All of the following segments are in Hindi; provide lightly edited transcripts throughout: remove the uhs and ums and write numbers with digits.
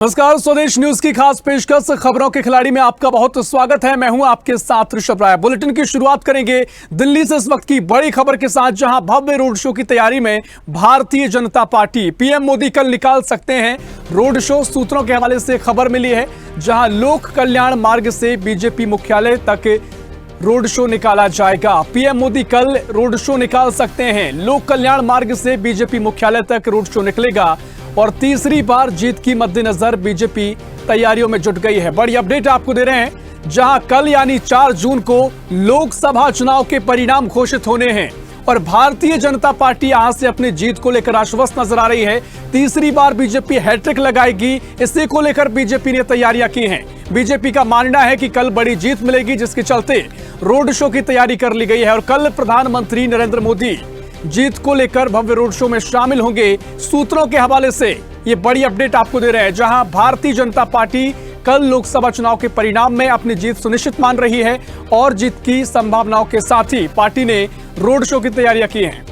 नमस्कार, स्वदेश न्यूज की खास पेशकश खबरों के खिलाड़ी में आपका बहुत स्वागत है। मैं हूं आपके साथ ऋषभ राय। बुलेटिन की शुरुआत करेंगे दिल्ली से इस वक्त की बड़ी खबर के साथ, जहां भव्य रोड शो की तैयारी में भारतीय जनता पार्टी। पीएम मोदी कल निकाल सकते हैं रोड शो। सूत्रों के हवाले से खबर मिली है, जहां लोक कल्याण मार्ग से बीजेपी मुख्यालय तक रोड शो निकाला जाएगा। पीएम मोदी कल रोड शो निकाल सकते हैं। लोक कल्याण मार्ग से बीजेपी मुख्यालय तक रोड शो निकलेगा और तीसरी बार जीत की मद्देनजर बीजेपी तैयारियों में जुट गई है। बड़ी अपडेट आपको दे रहे हैं, जहां कल यानी 4 जून को लोकसभा चुनाव के परिणाम घोषित होने हैं और भारतीय जनता पार्टी यहां से अपनी जीत को लेकर आश्वस्त नजर आ रही है। तीसरी बार बीजेपी हैट्रिक लगाएगी, इसी को लेकर बीजेपी ने तैयारियां की हैं। बीजेपी का मानना है कि कल बड़ी जीत मिलेगी, जिसके चलते रोड शो की तैयारी कर ली गई है और कल प्रधानमंत्री नरेंद्र मोदी जीत को लेकर भव्य रोड शो में शामिल होंगे। सूत्रों के हवाले से ये बड़ी अपडेट आपको दे रहे हैं, जहां भारतीय जनता पार्टी कल लोकसभा चुनाव के परिणाम में अपनी जीत सुनिश्चित मान रही है और जीत की संभावनाओं के साथ ही पार्टी ने रोड शो की तैयारियां की हैं।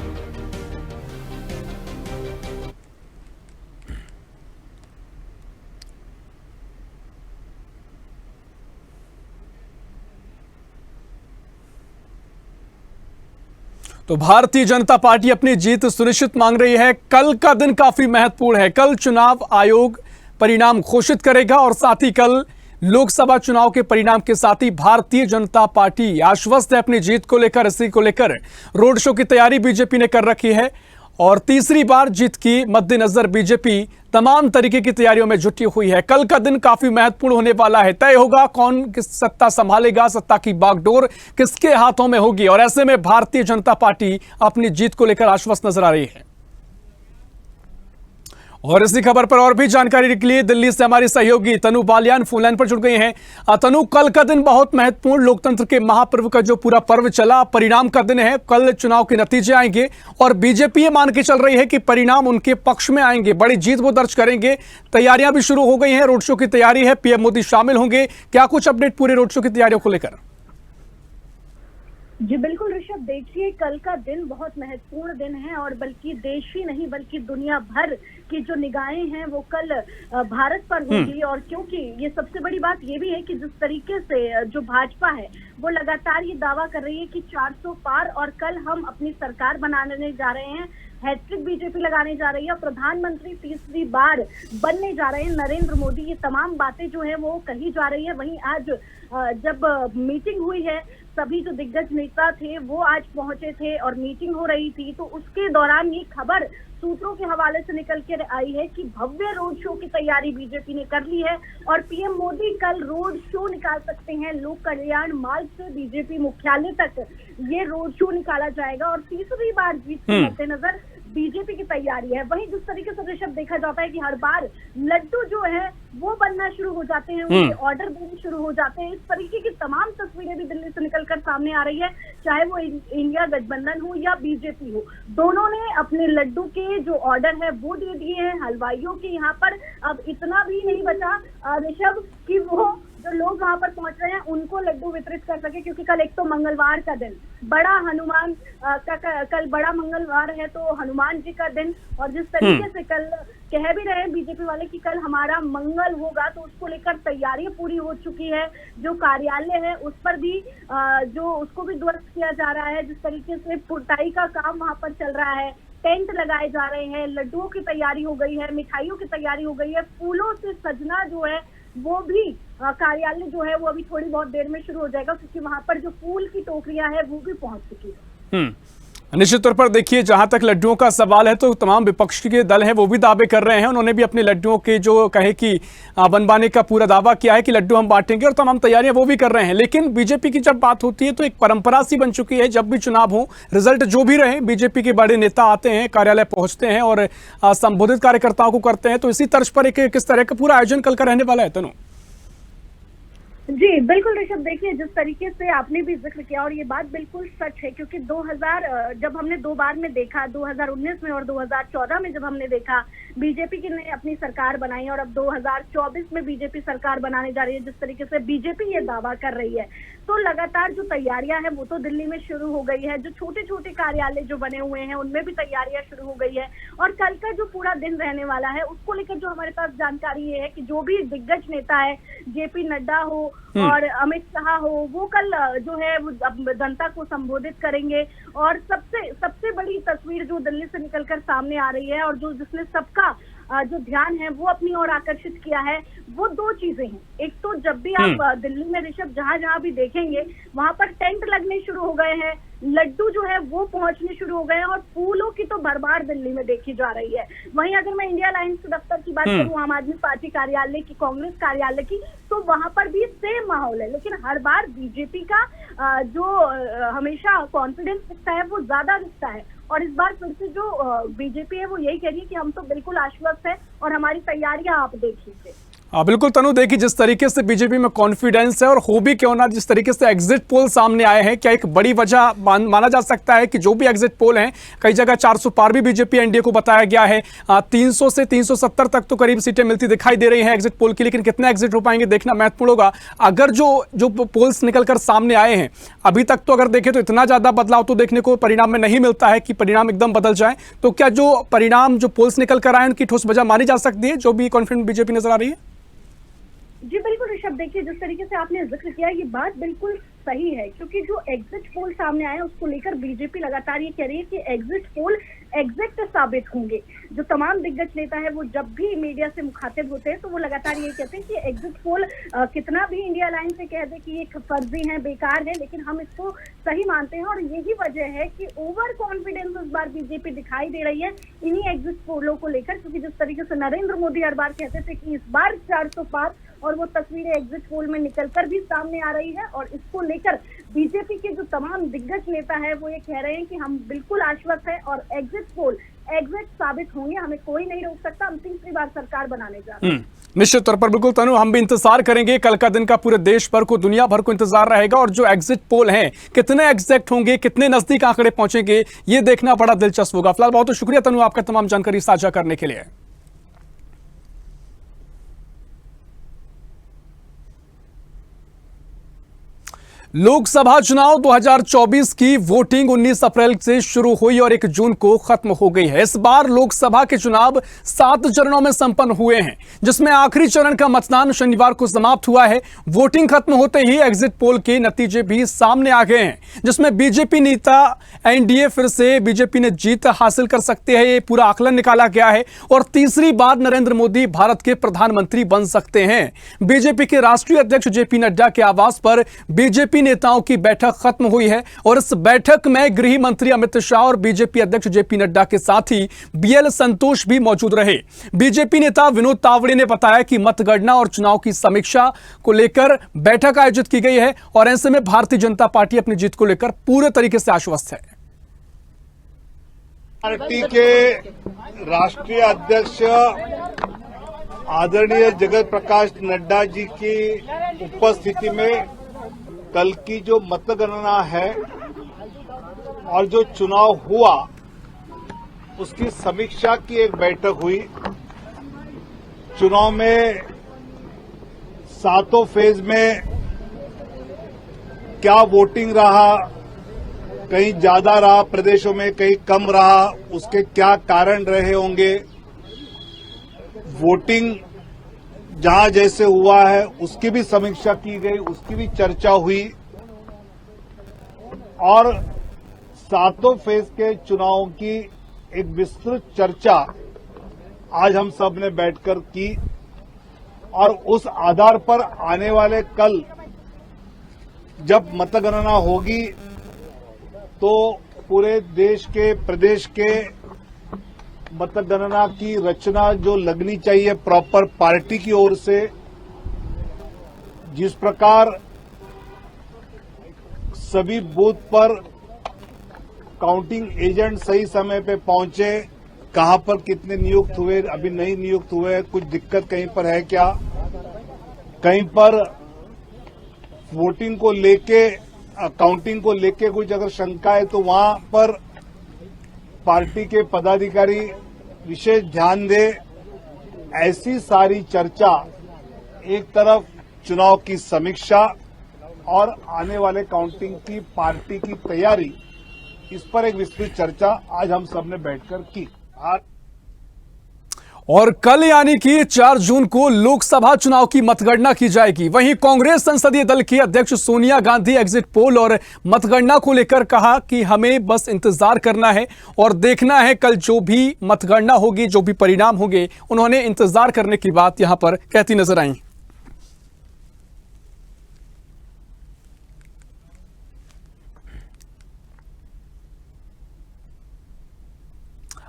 तो भारतीय जनता पार्टी अपनी जीत सुनिश्चित मांग रही है। कल का दिन काफी महत्वपूर्ण है। कल चुनाव आयोग परिणाम घोषित करेगा और साथ ही कल लोकसभा चुनाव के परिणाम के साथ ही भारतीय जनता पार्टी आश्वस्त है अपनी जीत को लेकर। इसी को लेकर रोड शो की तैयारी बीजेपी ने कर रखी है और तीसरी बार जीत की मद्देनजर बीजेपी तमाम तरीके की तैयारियों में जुटी हुई है। कल का दिन काफी महत्वपूर्ण होने वाला है। तय होगा कौन किस सत्ता संभालेगा, सत्ता की बागडोर किसके हाथों में होगी और ऐसे में भारतीय जनता पार्टी अपनी जीत को लेकर आश्वस्त नजर आ रही है। और इसी खबर पर और भी जानकारी के लिए दिल्ली से हमारी सहयोगी तनु बालियान फोन लाइन पर जुड़ गई हैं। तनु, कल का दिन बहुत महत्वपूर्ण, लोकतंत्र के महापर्व का जो पूरा पर्व चला, परिणाम का दिन है। कल चुनाव के नतीजे आएंगे और बीजेपी ये मान के चल रही है कि परिणाम उनके पक्ष में आएंगे, बड़ी जीत वो दर्ज करेंगे। तैयारियां भी शुरू हो गई हैं, रोड शो की तैयारी है, पीएम मोदी शामिल होंगे। क्या कुछ अपडेट पूरे रोड शो की तैयारियों को लेकर? जी बिल्कुल ऋषभ, देखिए कल का दिन बहुत महत्वपूर्ण दिन है और बल्कि देश ही नहीं बल्कि दुनिया भर की जो निगाहें हैं वो कल भारत पर होगी। और क्योंकि ये सबसे बड़ी बात ये भी है कि जिस तरीके से जो भाजपा है वो लगातार ये दावा कर रही है कि 400 पार और कल हम अपनी सरकार बनाने जा रहे हैं, हैट्रिक बीजेपी लगाने जा रही है और प्रधानमंत्री तीसरी बार बनने जा रहे हैं नरेंद्र मोदी। ये तमाम बातें जो है वो कही जा रही है। वहीं आज जब मीटिंग हुई है, सभी जो दिग्गज नेता थे वो आज पहुंचे थे और मीटिंग हो रही थी, तो उसके दौरान ये खबर सूत्रों के हवाले से निकल कर आई है कि भव्य रोड शो की तैयारी बीजेपी ने कर ली है और पीएम मोदी कल रोड शो निकाल सकते हैं। लोक कल्याण मार्ग से बीजेपी मुख्यालय तक ये रोड शो निकाला जाएगा और तीसरी बार जीत के मद्देनजर बीजेपी की तैयारी है। वहीं जिस तरीके से ऋषभ देखा जाता है कि हर बार लड्डू जो है वो बनना शुरू हो जाते हैं, उनके ऑर्डर देने शुरू हो जाते हैं, इस तरीके की तमाम तस्वीरें भी दिल्ली से निकलकर सामने आ रही है। चाहे वो इंडिया गठबंधन हो या बीजेपी हो, दोनों ने अपने लड्डू के जो ऑर्डर है वो दे दिए हैं हलवाइयों के। यहाँ पर अब इतना भी नहीं बचा ऋषभ कि वो जो लोग वहां पर पहुंच रहे हैं उनको लड्डू वितरित कर सके, क्योंकि कल एक तो मंगलवार का दिन, बड़ा हनुमान कल बड़ा मंगलवार है तो हनुमान जी का दिन, और जिस तरीके से कल कह भी रहे हैं बीजेपी वाले कि कल हमारा मंगल होगा, तो उसको लेकर तैयारियां पूरी हो चुकी है। जो कार्यालय है उस पर भी जो उसको भी ध्वस्त किया जा रहा है, जिस तरीके से पुताई का काम वहां पर चल रहा है, टेंट लगाए जा रहे हैं, लड्डुओं की तैयारी हो गई है, मिठाइयों की तैयारी हो गई है, फूलों से सजना जो है वो भी कार्यालय जो है वो अभी थोड़ी बहुत देर में शुरू हो जाएगा, क्योंकि वहां पर जो फूल की टोकरियां हैं वो भी पहुंच चुकी है। निश्चित तौर पर देखिए, जहां तक लड्डुओं का सवाल है तो तमाम विपक्ष के दल हैं वो भी दावे कर रहे हैं। उन्होंने भी अपने लड्डुओं के जो कहे कि बनवाने का पूरा दावा किया है कि लड्डू हम बांटेंगे और तमाम तैयारियां वो भी कर रहे हैं। लेकिन बीजेपी की जब बात होती है तो एक परंपरा सी बन चुकी है, जब भी चुनाव हो, रिजल्ट जो भी रहे, बीजेपी के बड़े नेता आते हैं, कार्यालय पहुंचते हैं और संबोधित कार्यकर्ताओं को करते हैं। तो इसी तर्ज पर एक किस तरह का पूरा आयोजन कल का रहने वाला है तनु? जी बिल्कुल ऋषभ, देखिए जिस तरीके से आपने भी जिक्र किया और ये बात बिल्कुल सच है, क्योंकि 2000 जब हमने दो बार में देखा, 2019 में और 2014 में जब हमने देखा बीजेपी की ने अपनी सरकार बनाई और अब 2024 में बीजेपी सरकार बनाने जा रही है, जिस तरीके से बीजेपी ये दावा कर रही है, तो लगातार जो तैयारियां हैं वो तो दिल्ली में शुरू हो गई है। जो छोटे छोटे कार्यालय जो बने हुए हैं उनमें भी तैयारियां शुरू हो गई है और कल का जो पूरा दिन रहने वाला है उसको लेकर जो हमारे पास जानकारी ये है कि जो भी दिग्गज नेता है, जेपी नड्डा हो और अमित शाह हो, वो कल जो है वो जनता को संबोधित करेंगे। और सबसे बड़ी तस्वीर जो दिल्ली से निकलकर सामने आ रही है और जो जिसने सबका जो ध्यान है वो अपनी ओर आकर्षित किया है, वो दो चीजें हैं। एक तो जब भी आप दिल्ली में ऋषभ जहां भी देखेंगे वहां पर टेंट लगने शुरू हो गए हैं, लड्डू जो है वो पहुंचने शुरू हो गए हैं और फूलों की तो भरमार दिल्ली में देखी जा रही है। वहीं अगर मैं इंडिया अलायंस दफ्तर की बात करूं, आम आदमी पार्टी कार्यालय की, कांग्रेस कार्यालय की, तो वहां पर भी सेम माहौल है। लेकिन हर बार बीजेपी का जो हमेशा कॉन्फिडेंस दिखता है वो ज्यादा दिखता है और इस बार फिर से जो बीजेपी है वो यही कह रही है कि हम तो बिल्कुल आश्वस्त है और हमारी तैयारियां आप देख लीजिए। बिल्कुल तनु, देखिए जिस तरीके से बीजेपी में कॉन्फिडेंस है और हो भी क्यों ना, जिस तरीके से एग्जिट पोल सामने आए हैं, क्या एक बड़ी वजह माना जा सकता है कि जो भी एग्जिट पोल हैं, कई जगह 400 पार भी बीजेपी एनडीए को बताया गया है, 300 से 370 तक तो करीब सीटें मिलती दिखाई दे रही हैं एग्जिट पोल की, लेकिन कितना एग्जिट हो पाएंगे देखना महत्वपूर्ण होगा। अगर जो पोल्स निकलकर सामने आए हैं अभी तक, तो अगर देखें तो इतना ज्यादा बदलाव तो देखने को परिणाम में नहीं मिलता है कि परिणाम एकदम बदल जाए। तो क्या जो परिणाम जो पोल्स निकल कर आए उनकी ठोस वजह मानी जा सकती है, जो भी कॉन्फिडेंट बीजेपी नजर आ रही है? जी बिल्कुल ऋषभ, देखिए जिस तरीके से आपने जिक्र किया ये बात बिल्कुल सही है, क्योंकि जो एग्जिट पोल सामने आए उसको लेकर बीजेपी लगातार ये कह रही है कि एग्जिट पोल एग्जैक्ट साबित होंगे। जो तमाम दिग्गज नेता है वो जब भी मीडिया से मुखातिब होते हैं तो वो लगातार ये कहते हैं कि एग्जिट पोल कितना भी इंडिया अलायंस से कह दे कि ये फर्जी है, बेकार है, लेकिन हम इसको सही मानते हैं। और यही वजह है कि ओवर कॉन्फिडेंस इस बार बीजेपी दिखाई दे रही है इन्हीं एग्जिट पोलों को लेकर, क्योंकि जिस तरीके से नरेंद्र मोदी हर बार कहते थे कि इस बार 400 पार, और वो तस्वीरें एग्जिट पोल में निकलकर भी सामने आ रही है। और इसको लेकर बीजेपी के जो तमाम दिग्गज नेता है वो ये कह रहे हैं कि हम बिल्कुल आश्वस्त हैं और एग्जिट पोल एग्जैक्ट साबित होंगे, हमें कोई नहीं रोक सकता, हम तीसरी बार सरकार बनाने जा रहे हैं। निश्चित तौर पर बिल्कुल तनु, हम भी इंतजार करेंगे। कल का दिन का पूरे देश भर को, दुनिया भर को इंतजार रहेगा और जो एग्जिट पोल हैं कितने एग्जैक्ट होंगे, कितने नजदीक आंकड़े पहुंचेंगे, ये देखना बड़ा दिलचस्प होगा। फिलहाल बहुत शुक्रिया तनु आपका तमाम जानकारी साझा करने के लिए। लोकसभा चुनाव 2024 की वोटिंग 19 अप्रैल से शुरू हुई और 1 जून को खत्म हो गई है। इस बार लोकसभा के चुनाव 7 चरणों में संपन्न हुए हैं, जिसमें आखिरी चरण का मतदान शनिवार को समाप्त हुआ है। वोटिंग खत्म होते ही एग्जिट पोल के नतीजे भी सामने आ गए हैं, जिसमें बीजेपी नेता एनडीए फिर से बीजेपी ने जीत हासिल कर सकते हैं, ये पूरा आकलन निकाला गया है और तीसरी बार नरेंद्र मोदी भारत के प्रधानमंत्री बन सकते हैं। बीजेपी के राष्ट्रीय अध्यक्ष जेपी नड्डा के आवास पर बीजेपी नेताओं की बैठक खत्म हुई है और इस बैठक में गृह मंत्री अमित शाह और बीजेपी अध्यक्ष जेपी नड्डा के साथ ही बीएल संतोष भी मौजूद रहे। बीजेपी नेता विनोद तावड़े ने बताया कि मतगणना और चुनाव की समीक्षा को लेकर बैठक आयोजित की गई है और ऐसे में भारतीय जनता पार्टी अपनी जीत को लेकर पूरे तरीके से आश्वस्त है। पार्टी के राष्ट्रीय अध्यक्ष आदरणीय जगत प्रकाश नड्डा जी की उपस्थिति में कल की जो मतगणना है और जो चुनाव हुआ उसकी समीक्षा की एक बैठक हुई। चुनाव में 7 फेज में क्या वोटिंग रहा, कहीं ज्यादा रहा प्रदेशों में, कहीं कम रहा, उसके क्या कारण रहे होंगे, वोटिंग जहां जैसे हुआ है उसकी भी समीक्षा की गई, उसकी भी चर्चा हुई और 7 फेज के चुनावों की एक विस्तृत चर्चा आज हम सब ने बैठकर की और उस आधार पर आने वाले कल जब मतगणना होगी तो पूरे देश के, प्रदेश के मतगणना की रचना जो लगनी चाहिए प्रॉपर पार्टी की ओर से, जिस प्रकार सभी बूथ पर काउंटिंग एजेंट सही समय पे पहुंचे, कहां पर कितने नियुक्त हुए, अभी नहीं नियुक्त हुए, कुछ दिक्कत कहीं पर है क्या, कहीं पर वोटिंग को लेके, काउंटिंग को लेके कुछ अगर शंका है तो वहां पर पार्टी के पदाधिकारी विशेष ध्यान दे। ऐसी सारी चर्चा, एक तरफ चुनाव की समीक्षा और आने वाले काउंटिंग की पार्टी की तैयारी, इस पर एक विस्तृत चर्चा आज हम सब ने बैठकर की। और कल यानी कि 4 जून को लोकसभा चुनाव की मतगणना की जाएगी। वहीं कांग्रेस संसदीय दल की अध्यक्ष सोनिया गांधी एग्जिट पोल और मतगणना को लेकर कहा कि हमें बस इंतजार करना है और देखना है कल जो भी मतगणना होगी, जो भी परिणाम होंगे, उन्होंने इंतजार करने की बात यहां पर कहती नजर आई।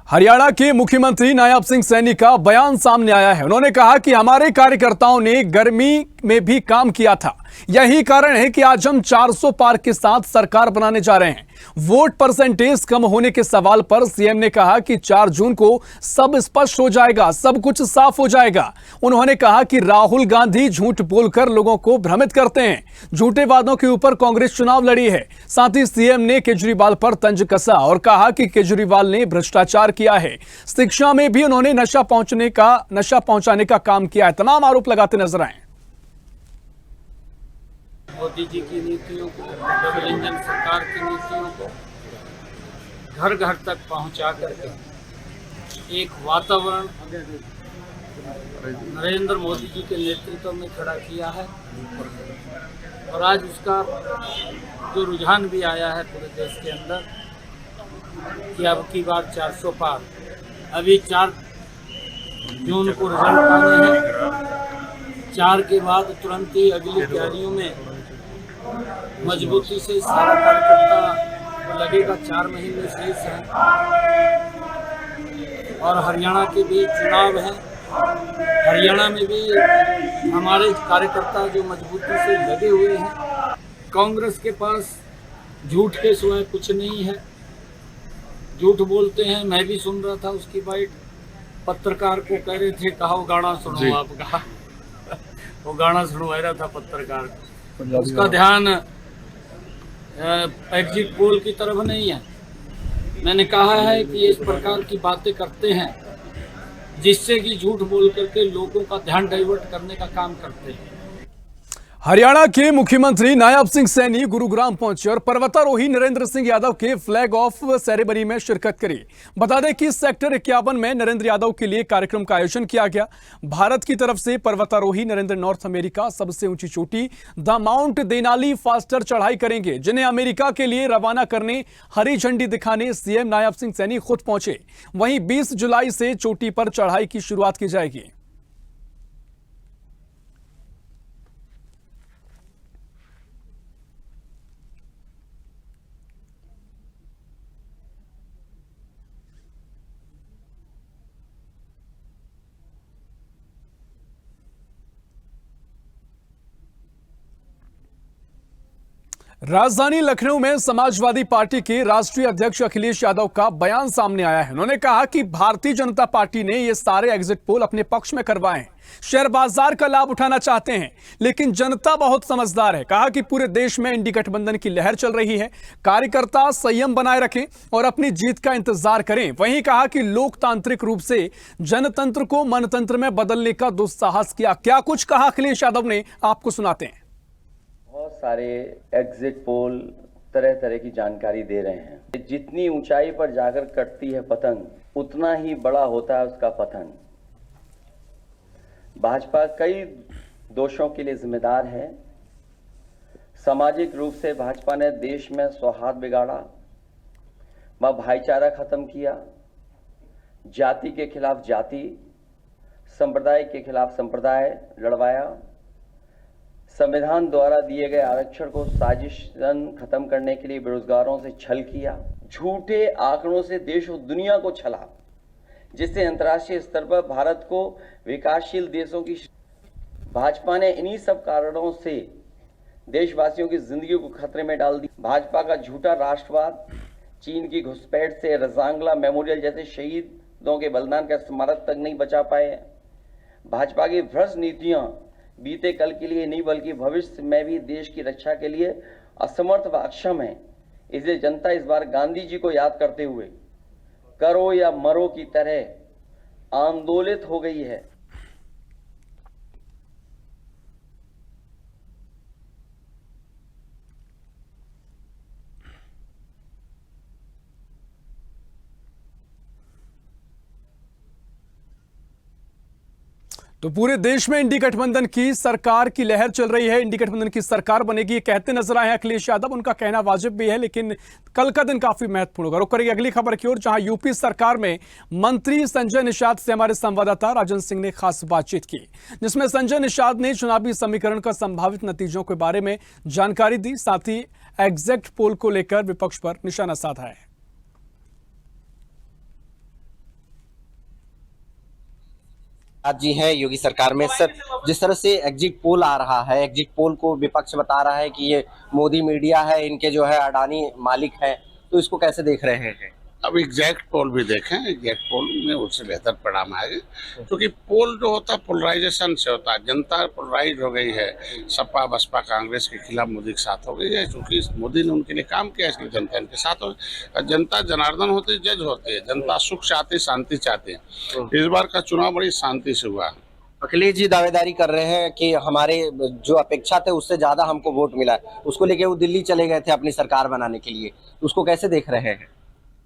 हरियाणा के मुख्यमंत्री नायब सिंह सैनी का बयान सामने आया है। उन्होंने कहा कि हमारे कार्यकर्ताओं ने गर्मी में भी काम किया था, यही कारण है कि आज हम 400 पार के साथ सरकार बनाने जा रहे हैं। वोट परसेंटेज कम होने के सवाल पर सीएम ने कहा कि 4 जून को सब स्पष्ट हो जाएगा, सब कुछ साफ हो जाएगा। उन्होंने कहा कि राहुल गांधी झूठ बोलकर लोगों को भ्रमित करते हैं, झूठे वादों के ऊपर कांग्रेस चुनाव लड़ी है। साथ ही सीएम ने केजरीवाल पर तंज कसा और कहा कि केजरीवाल ने भ्रष्टाचार किया है। शिक्षा में भी उन्होंने नशा पहुंचाने का काम किया है। तमाम आरोप लगाते नजर आए। मोदी जी की नीतियों को, डबल इंजन सरकार की नीतियों को घर घर तक पहुंचा करके एक वातावरण नरेंद्र मोदी जी के नेतृत्व में खड़ा किया है। और आज उसका जो रुझान भी आया है पूरे देश के अंदर कि अब की बार 400 पार। अभी 4 जून को रिजल्ट आने हैं। 4 के बाद तुरंत ही अगली तैयारियों में मजबूती से सारा कार्यकर्ता लगेगा। 4 महीने शेष हैं और हरियाणा के भी चुनाव हैं। हरियाणा में भी हमारे कार्यकर्ता जो मजबूती से लगे हुए हैं। कांग्रेस के पास झूठ के सिवाय कुछ नहीं है, झूठ बोलते हैं। मैं भी सुन रहा था उसकी बाइट, पत्रकार को कह रहे थे कहा वो गाना सुनो आपका वो गाना सुनवा रहा था पत्रकार को। उसका ध्यान एग्जिट पोल की तरफ नहीं है। मैंने कहा है कि इस प्रकार की बातें करते हैं जिससे कि झूठ बोल करके लोगों का ध्यान डाइवर्ट करने का काम करते हैं। हरियाणा के मुख्यमंत्री नायब सिंह सैनी गुरुग्राम पहुंचे और पर्वतारोही नरेंद्र सिंह यादव के फ्लैग ऑफ सेरेमनी में शिरकत करी। बता दें कि सेक्टर 51 में नरेंद्र यादव के लिए कार्यक्रम का आयोजन किया गया। भारत की तरफ से पर्वतारोही नरेंद्र नॉर्थ अमेरिका सबसे ऊंची चोटी द माउंट देनाली फास्टर चढ़ाई करेंगे, जिन्हें अमेरिका के लिए रवाना करने हरी झंडी दिखाने सीएम नायब सिंह सैनी खुद पहुंचे। वहीं 20 जुलाई से चोटी पर चढ़ाई की शुरुआत की जाएगी। राजधानी लखनऊ में समाजवादी पार्टी के राष्ट्रीय अध्यक्ष अखिलेश यादव का बयान सामने आया है। उन्होंने कहा कि भारतीय जनता पार्टी ने ये सारे एग्जिट पोल अपने पक्ष में करवाए हैं, शेयर बाजार का लाभ उठाना चाहते हैं, लेकिन जनता बहुत समझदार है। कहा कि पूरे देश में इंडी गठबंधन की लहर चल रही है, कार्यकर्ता संयम बनाए रखें और अपनी जीत का इंतजार करें। वहीं कहा कि लोकतांत्रिक रूप से जनतंत्र को मनतंत्र में बदलने का दुस्साहस किया। क्या कुछ कहा अखिलेश यादव ने, आपको सुनाते हैं। बहुत सारे एग्जिट पोल तरह तरह की जानकारी दे रहे हैं। जितनी ऊंचाई पर जाकर कटती है पतंग, उतना ही बड़ा होता है उसका पतन। भाजपा कई दोषों के लिए जिम्मेदार है। सामाजिक रूप से भाजपा ने देश में सौहार्द बिगाड़ा, भाईचारा खत्म किया, जाति के खिलाफ जाति, संप्रदाय के खिलाफ संप्रदाय लड़वाया, संविधान द्वारा दिए गए आरक्षण को साजिशन खत्म करने के लिए बेरोजगारों से छल किया, झूठे आंकड़ों से देश और दुनिया को छला, जिससे अंतर्राष्ट्रीय स्तर पर भारत को विकासशील देशों की। भाजपा ने इन्हीं सब कारणों से देशवासियों की जिंदगी को खतरे में डाल दी। भाजपा का झूठा राष्ट्रवाद, चीन की घुसपैठ से रजांगला मेमोरियल जैसे शहीदों के बलिदान का स्मारक तक नहीं बचा पाए। भाजपा की भ्रष्ट नीतियां बीते कल के लिए नहीं बल्कि भविष्य में भी देश की रक्षा के लिए असमर्थ व अक्षम है। इसलिए जनता इस बार गांधी जी को याद करते हुए करो या मरो की तरह आंदोलित हो गई है। तो पूरे देश में इंडी गठबंधन की सरकार की लहर चल रही है। इंडी गठबंधन की सरकार बनेगी ये कहते नजर आए हैं अखिलेश यादव। उनका कहना वाजिब भी है, लेकिन कल का दिन काफी महत्वपूर्ण होगा। रुक करेंगे अगली खबर की ओर, जहां यूपी सरकार में मंत्री संजय निषाद से हमारे संवाददाता राजन सिंह ने खास बातचीत की, जिसमें संजय निषाद ने चुनावी समीकरण का संभावित नतीजों के बारे में जानकारी दी, साथ ही एग्जैक्ट पोल को लेकर विपक्ष पर निशाना साधा है। आज जी हैं योगी सरकार में। सर, जिस तरह से एग्जिट पोल आ रहा है, एग्जिट पोल को विपक्ष बता रहा है कि ये मोदी मीडिया है, इनके जो है अडानी मालिक हैं, तो इसको कैसे देख रहे हैं? अब एग्जैक्ट पोल भी देखें, एग्जैक्ट पोल में उससे बेहतर परिणाम आएगा, क्योंकि पोल जो होता है पोलराइजेशन से होता है। जनता पोलराइज हो गई है, सपा बसपा कांग्रेस के खिलाफ मोदी के साथ हो गई है, क्योंकि मोदी ने उनके लिए काम किया, इसलिए जनता इनके साथ हो गई। जनता जनार्दन होती है, जज होती है, जनता सुख चाहती, शांति चाहती है। इस बार का चुनाव बड़ी शांति से हुआ। अखिलेश जी दावेदारी कर रहे हैं कि हमारे जो अपेक्षा थे उससे ज्यादा हमको वोट मिला है, उसको लेके वो दिल्ली चले गए थे अपनी सरकार बनाने के लिए, उसको कैसे देख रहे हैं?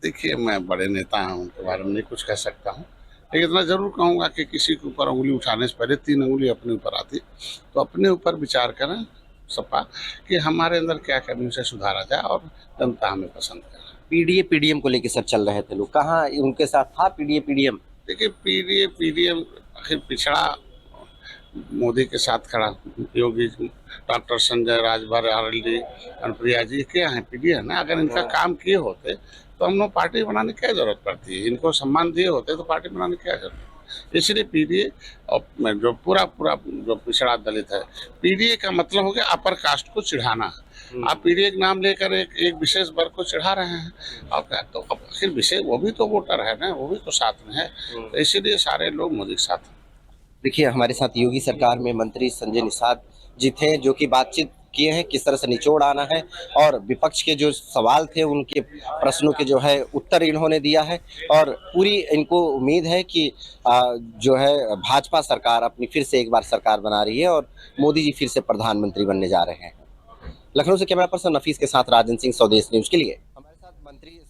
देखिए, मैं बड़े नेता हूं, उनके बारे में नहीं कुछ कह सकता हूं, लेकिन इतना जरूर कहूंगा कि किसी के ऊपर उंगली उठाने से पहले 3 उंगली अपने ऊपर आती, तो अपने ऊपर विचार करें सपा कि हमारे अंदर क्या कमी से सुधारा जाए और जनता हमें पसंद करे। पीडीए पीडीएम को लेके सर चल रहे थे लोग, कहाँ उनके साथ था पीडीए पीडीएम? देखिए, पीडीएम आखिर पिछड़ा मोदी के साथ खड़ा, योगी डॉक्टर संजय राजभर आरएलडी अनुप्रिया जी क्या है पीडीएम है। अगर इनका काम किए होते तो हम लोग पार्टी बनाने की क्या जरूरत पड़ती है? इनको सम्मान दिए होते तो पार्टी बनाने की क्या जरूरत? इसलिए पीडीए और जो पूरा जो पिछड़ा दलित है, पीडीए का मतलब हो गया अपर कास्ट को चिढ़ाना। आप पीडीए का नाम लेकर एक विशेष वर्ग को चिढ़ा रहे हैं, और क्या तो आखिर विशेष वो भी तो वोटर है ना, वो भी तो साथ में है, तो इसीलिए सारे लोग मोदी के साथ हैं। देखिए, हमारे साथ योगी सरकार में मंत्री संजय निषाद जी थे, जो कि बातचीत किए हैं किस तरह से निचोड़ आना है, और विपक्ष के जो सवाल थे उनके प्रश्नों के जो है उत्तर इन्होंने दिया है, और पूरी इनको उम्मीद है कि जो है भाजपा सरकार अपनी फिर से एक बार सरकार बना रही है और मोदी जी फिर से प्रधानमंत्री बनने जा रहे हैं। लखनऊ से कैमरा पर्सन नफीस के साथ राजन सिंह, स्वदेश न्यूज के लिए। हमारे साथ मंत्री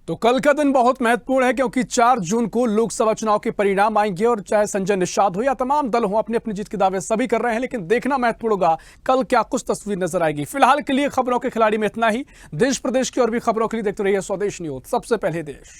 तो कल का दिन बहुत महत्वपूर्ण है, क्योंकि 4 जून को लोकसभा चुनाव के परिणाम आएंगे, और चाहे संजय निषाद हो या तमाम दल हो, अपनी अपनी जीत के दावे सभी कर रहे हैं, लेकिन देखना महत्वपूर्ण होगा कल क्या कुछ तस्वीर नजर आएगी। फिलहाल के लिए खबरों के खिलाड़ी में इतना ही। देश प्रदेश की और भी खबरों के लिए देखते रहिए स्वदेश न्यूज, सबसे पहले देश।